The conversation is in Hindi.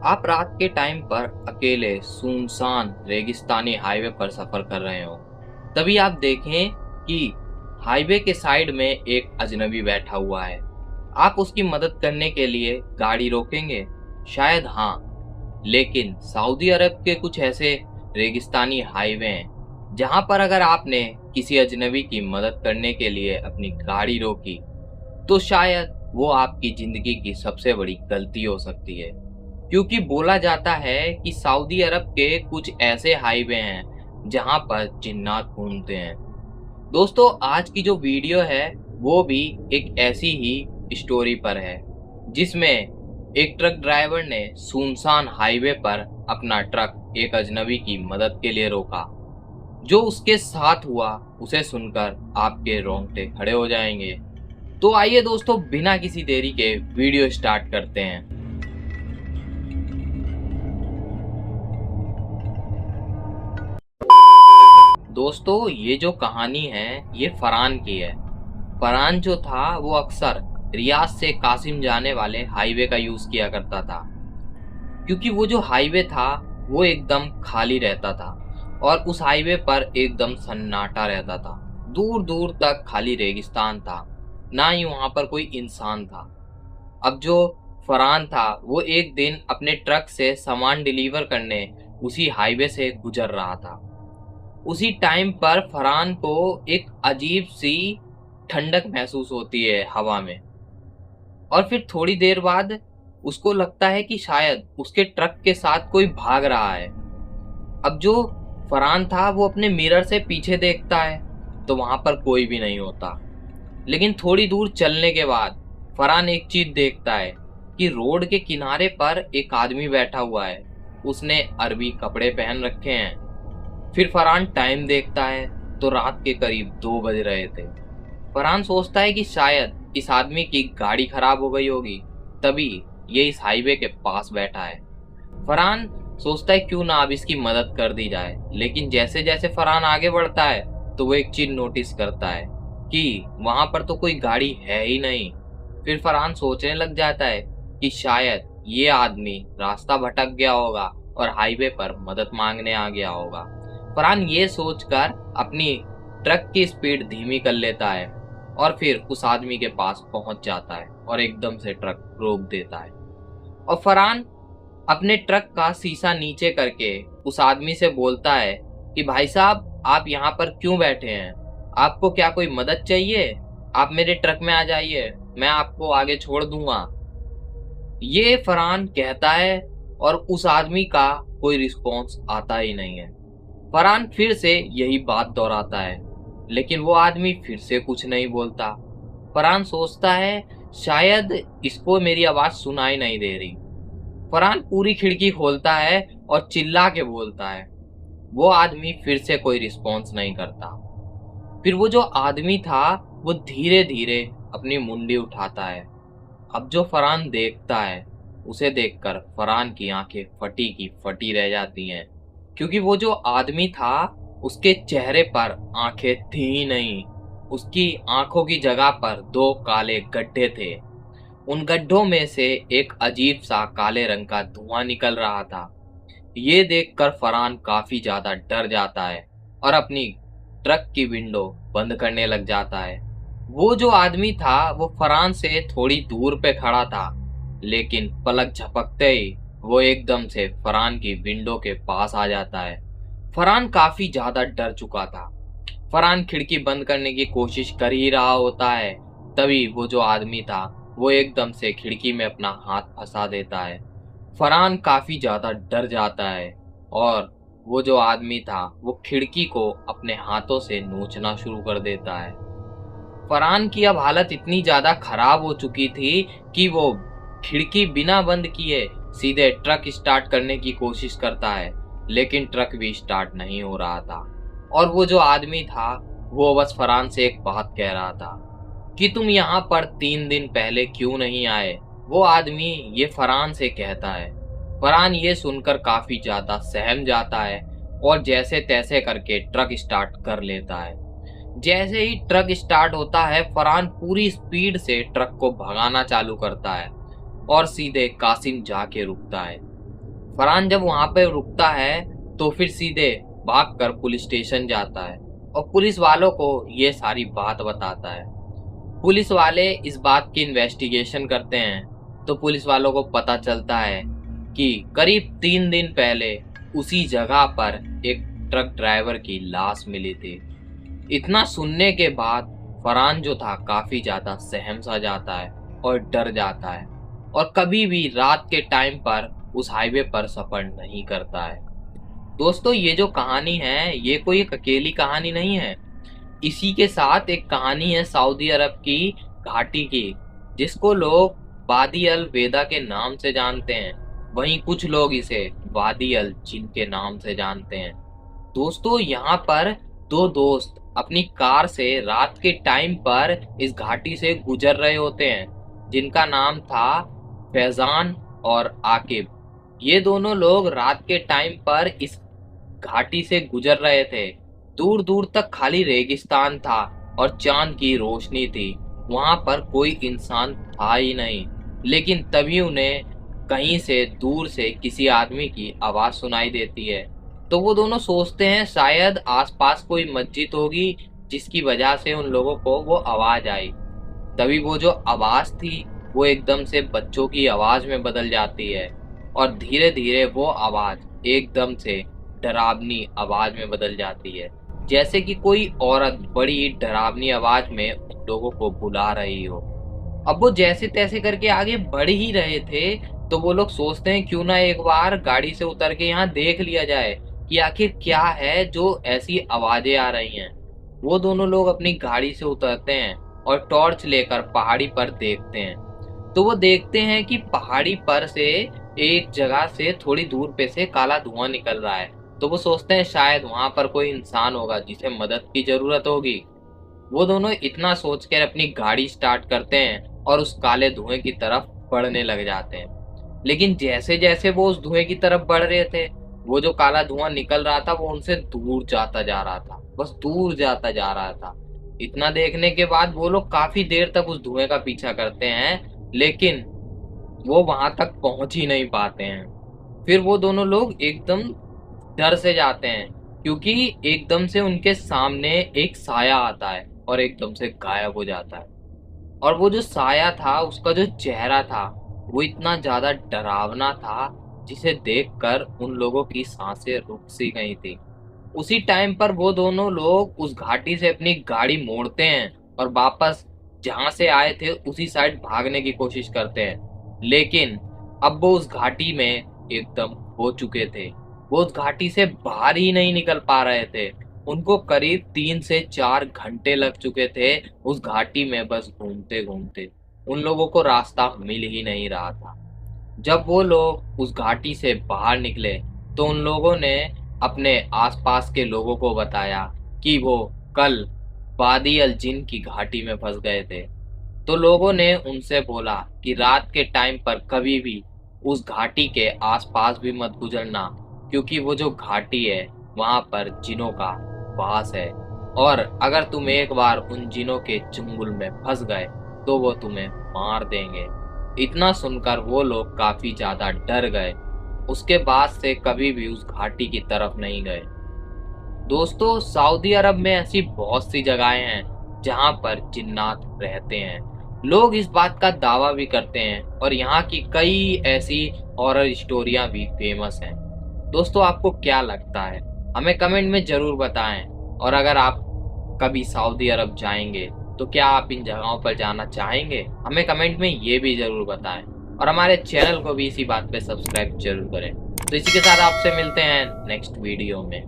आप रात के टाइम पर अकेले सुनसान रेगिस्तानी हाईवे पर सफर कर रहे हो। तभी आप देखें कि हाईवे के साइड में एक अजनबी बैठा हुआ है। आप उसकी मदद करने के लिए गाड़ी रोकेंगे? शायद हाँ, लेकिन सऊदी अरब के कुछ ऐसे रेगिस्तानी हाईवे हैं जहां पर अगर आपने किसी अजनबी की मदद करने के लिए अपनी गाड़ी रोकी तो शायद वो आपकी जिंदगी की सबसे बड़ी गलती हो सकती है। क्योंकि बोला जाता है कि सऊदी अरब के कुछ ऐसे हाईवे हैं जहां पर जिन्नात घूमते हैं। दोस्तों, आज की जो वीडियो है वो भी एक ऐसी ही स्टोरी पर है, जिसमें एक ट्रक ड्राइवर ने सुनसान हाईवे पर अपना ट्रक एक अजनबी की मदद के लिए रोका। जो उसके साथ हुआ उसे सुनकर आपके रोंगटे खड़े हो जाएंगे। तो आइए दोस्तों, बिना किसी देरी के वीडियो स्टार्ट करते हैं। दोस्तों, ये जो कहानी है ये फरहान की है। फरहान जो था वो अक्सर रियाद से कासिम जाने वाले हाईवे का यूज किया करता था, क्योंकि वो जो हाईवे था वो एकदम खाली रहता था और उस हाईवे पर एकदम सन्नाटा रहता था। दूर दूर तक खाली रेगिस्तान था, ना ही वहां पर कोई इंसान था। अब जो फरहान था वो एक दिन अपने ट्रक से सामान डिलीवर करने उसी हाईवे से गुजर रहा था। उसी टाइम पर फरहान को एक अजीब सी ठंडक महसूस होती है हवा में, और फिर थोड़ी देर बाद उसको लगता है कि शायद उसके ट्रक के साथ कोई भाग रहा है। अब जो फरहान था वो अपने मिरर से पीछे देखता है तो वहां पर कोई भी नहीं होता। लेकिन थोड़ी दूर चलने के बाद फरहान एक चीज देखता है कि रोड के किनारे पर एक आदमी बैठा हुआ है। उसने अरबी कपड़े पहन रखे हैं। फिर फरहान टाइम देखता है तो रात के करीब 2 बज रहे थे। फरहान सोचता है कि शायद इस आदमी की गाड़ी खराब हो गई होगी, तभी ये इस हाईवे के पास बैठा है। फरहान सोचता है क्यों ना अब इसकी मदद कर दी जाए। लेकिन जैसे जैसे फरहान आगे बढ़ता है तो वो एक चीज नोटिस करता है कि वहां पर तो कोई गाड़ी है ही नहीं। फिर फरहान सोचने लग जाता है कि शायद ये आदमी रास्ता भटक गया होगा और हाईवे पर मदद मांगने आ गया होगा। फरहान ये सोचकर अपनी ट्रक की स्पीड धीमी कर लेता है और फिर उस आदमी के पास पहुंच जाता है और एकदम से ट्रक रोक देता है। और फरहान अपने ट्रक का शीशा नीचे करके उस आदमी से बोलता है कि भाई साहब, आप यहाँ पर क्यों बैठे हैं? आपको क्या कोई मदद चाहिए? आप मेरे ट्रक में आ जाइए, मैं आपको आगे छोड़ दूंगा। ये फरहान कहता है और उस आदमी का कोई रिस्पॉन्स आता ही नहीं है। फरहान फिर से यही बात दोहराता है, लेकिन वो आदमी फिर से कुछ नहीं बोलता। फरहान सोचता है शायद इसको मेरी आवाज सुनाई नहीं दे रही। फरहान पूरी खिड़की खोलता है और चिल्ला के बोलता है। वो आदमी फिर से कोई रिस्पॉन्स नहीं करता। फिर वो जो आदमी था वो धीरे धीरे अपनी मुंडी उठाता है। अब जो फरहान देखता है उसे देखकर फरहान की आंखें फटी की फटी रह जाती हैं, क्योंकि वो जो आदमी था उसके चेहरे पर आंखें थी ही नहीं। उसकी आंखों की जगह पर 2 काले गड्ढे थे। उन गड्ढों में से एक अजीब सा काले रंग का धुआं निकल रहा था। ये देखकर फरहान काफी ज्यादा डर जाता है और अपनी ट्रक की विंडो बंद करने लग जाता है। वो जो आदमी था वो फरहान से थोड़ी दूर पे खड़ा था, लेकिन पलक झपकते ही वो एकदम से फरहान की विंडो के पास आ जाता है। फरहान काफी ज्यादा डर चुका था। फरहान खिड़की बंद करने की कोशिश कर ही रहा होता है, तभी वो जो आदमी था वो एकदम से खिड़की में अपना हाथ फंसा देता है। फरहान काफी ज्यादा डर जाता है और वो जो आदमी था वो खिड़की को अपने हाथों से नोचना शुरू कर देता है। फरहान की अब हालत इतनी ज्यादा खराब हो चुकी थी कि वो खिड़की बिना बंद किए सीधे ट्रक स्टार्ट करने की कोशिश करता है, लेकिन ट्रक भी स्टार्ट नहीं हो रहा था। और वो जो आदमी था वो बस फरहान से एक बात कह रहा था कि तुम यहाँ पर 3 दिन पहले क्यों नहीं आए? वो आदमी ये फरहान से कहता है। फरहान ये सुनकर काफी ज्यादा सहम जाता है और जैसे तैसे करके ट्रक स्टार्ट कर लेता है। जैसे ही ट्रक स्टार्ट होता है फरहान पूरी स्पीड से ट्रक को भगाना चालू करता है और सीधे कासिम जाके रुकता है। फरहान जब वहां पे रुकता है तो फिर सीधे भागकर पुलिस स्टेशन जाता है और पुलिस वालों को ये सारी बात बताता है। पुलिस वाले इस बात की इन्वेस्टिगेशन करते हैं तो पुलिस वालों को पता चलता है कि करीब 3 दिन पहले उसी जगह पर एक ट्रक ड्राइवर की लाश मिली थी। इतना सुनने के बाद फरहान जो था काफी ज्यादा सहम सा जाता है और डर जाता है और कभी भी रात के टाइम पर उस हाईवे पर सफर नहीं करता है। दोस्तों, ये जो कहानी है ये कोई एक अकेली कहानी नहीं है। इसी के साथ एक कहानी है सऊदी अरब की घाटी की, जिसको लोग वादी अल वेदा के नाम से जानते हैं। वहीं कुछ लोग इसे वादी अल जिन के नाम से जानते हैं। दोस्तों, यहाँ पर दो दोस्त अपनी कार से रात के टाइम पर इस घाटी से गुजर रहे होते हैं, जिनका नाम था फैजान और आकिब। ये दोनों लोग रात के टाइम पर इस घाटी से गुजर रहे थे। दूर दूर तक खाली रेगिस्तान था और चांद की रोशनी थी। वहां पर कोई इंसान था ही नहीं। लेकिन तभी उन्हें कहीं से दूर से किसी आदमी की आवाज सुनाई देती है। तो वो दोनों सोचते हैं शायद आसपास कोई मस्जिद होगी जिसकी वजह से उन लोगों को वो आवाज आई। तभी वो जो आवाज थी वो एकदम से बच्चों की आवाज में बदल जाती है और धीरे धीरे वो आवाज एकदम से डरावनी आवाज में बदल जाती है, जैसे कि कोई औरत बड़ी डरावनी आवाज में उन लोगों को बुला रही हो। अब वो जैसे तैसे करके आगे बढ़ ही रहे थे तो वो लोग सोचते हैं क्यों ना एक बार गाड़ी से उतर के यहाँ देख लिया जाए कि आखिर क्या है जो ऐसी आवाजें आ रही हैं। वो दोनों लोग अपनी गाड़ी से उतरते हैं और टॉर्च लेकर पहाड़ी पर देखते हैं। तो वो देखते हैं कि पहाड़ी पर से एक जगह से थोड़ी दूर पे से काला धुआं निकल रहा है। तो वो सोचते हैं शायद वहां पर कोई इंसान होगा जिसे मदद की जरूरत होगी। वो दोनों इतना सोचकर अपनी गाड़ी स्टार्ट करते हैं और उस काले धुएं की तरफ बढ़ने लग जाते हैं। लेकिन जैसे जैसे वो उस धुएं की तरफ बढ़ रहे थे, वो जो काला धुआं निकल रहा था वो उनसे दूर जाता जा रहा था, बस दूर जाता जा रहा था। इतना देखने के बाद वो लोग काफी देर तक उस धुएं का पीछा करते हैं, लेकिन वो वहां तक पहुंच ही नहीं पाते हैं। फिर वो दोनों लोग एकदम डर से जाते हैं, क्योंकि एकदम से उनके सामने एक साया आता है और एकदम से गायब हो जाता है। और वो जो साया था उसका जो चेहरा था वो इतना ज्यादा डरावना था जिसे देखकर उन लोगों की सांसें रुक सी गई थी। उसी टाइम पर वो दोनों लोग उस घाटी से अपनी गाड़ी मोड़ते हैं और वापस जहां से आए थे उसी साइड भागने की कोशिश करते हैं। लेकिन अब वो उस घाटी में एकदम खो चुके थे। वो उस घाटी से बाहर ही नहीं निकल पा रहे थे। उनको करीब 3 से 4 घंटे लग चुके थे उस घाटी में बस घूमते घूमते। उन लोगों को रास्ता मिल ही नहीं रहा था। जब वो लोग उस घाटी से बाहर निकले तो उन लोगों ने अपने आसपास के लोगों को बताया कि वो कल वादी अल जिन की घाटी में फंस गए थे। तो लोगों ने उनसे बोला कि रात के टाइम पर कभी भी उस घाटी के आसपास भी मत गुजरना, क्योंकि वो जो घाटी है वहां पर जिनों का वास है और अगर तुम एक बार उन जिनों के चुंगल में फंस गए तो वो तुम्हें मार देंगे। इतना सुनकर वो लोग काफी ज्यादा डर गए। उसके बाद से कभी भी उस घाटी की तरफ नहीं गए। दोस्तों, सऊदी अरब में ऐसी बहुत सी जगहें हैं जहां पर जिन्नात रहते हैं। लोग इस बात का दावा भी करते हैं और यहाँ की कई ऐसी हॉरर स्टोरियां भी फेमस हैं। दोस्तों, आपको क्या लगता है हमें कमेंट में जरूर बताएं। और अगर आप कभी सऊदी अरब जाएंगे तो क्या आप इन जगहों पर जाना चाहेंगे? हमें कमेंट में ये भी जरूर बताएं और हमारे चैनल को भी इसी बात पे सब्सक्राइब जरूर करें। तो इसी के साथ आपसे मिलते हैं नेक्स्ट वीडियो में।